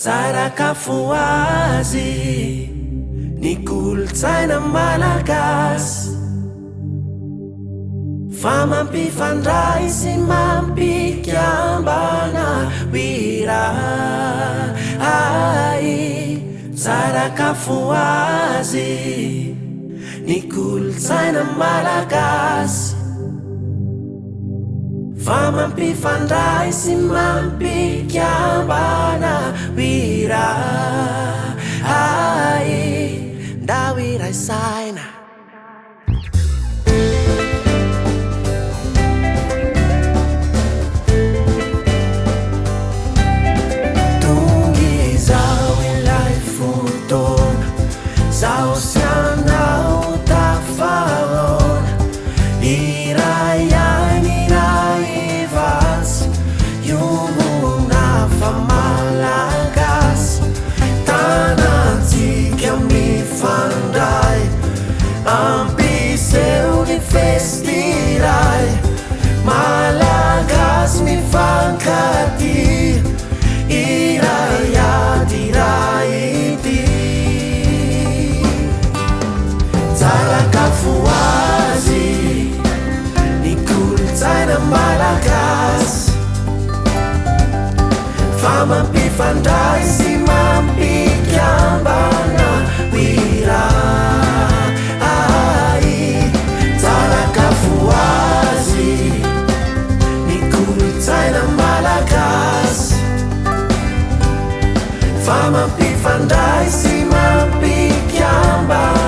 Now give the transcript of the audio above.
Sarakafuazy ny kolotsaina malagasy fa mampifandray sy mampikambana wira Sarakafuazy ny kolotsaina malagasy fa mampifandray sy mampikambana wira nda wira isaina Zao sianao tafarona Iray vas Yumuna fa malagasy Tanantsika mifandray Ampiseo ny festiray Malagasy mifankaty Iray ity Sarakafuazy ny kolotsaina malagasy fa mampifandray sy mampikambana wira Sarakafuazy ny kolotsaina malagasy fa mampifandray sy mampikambana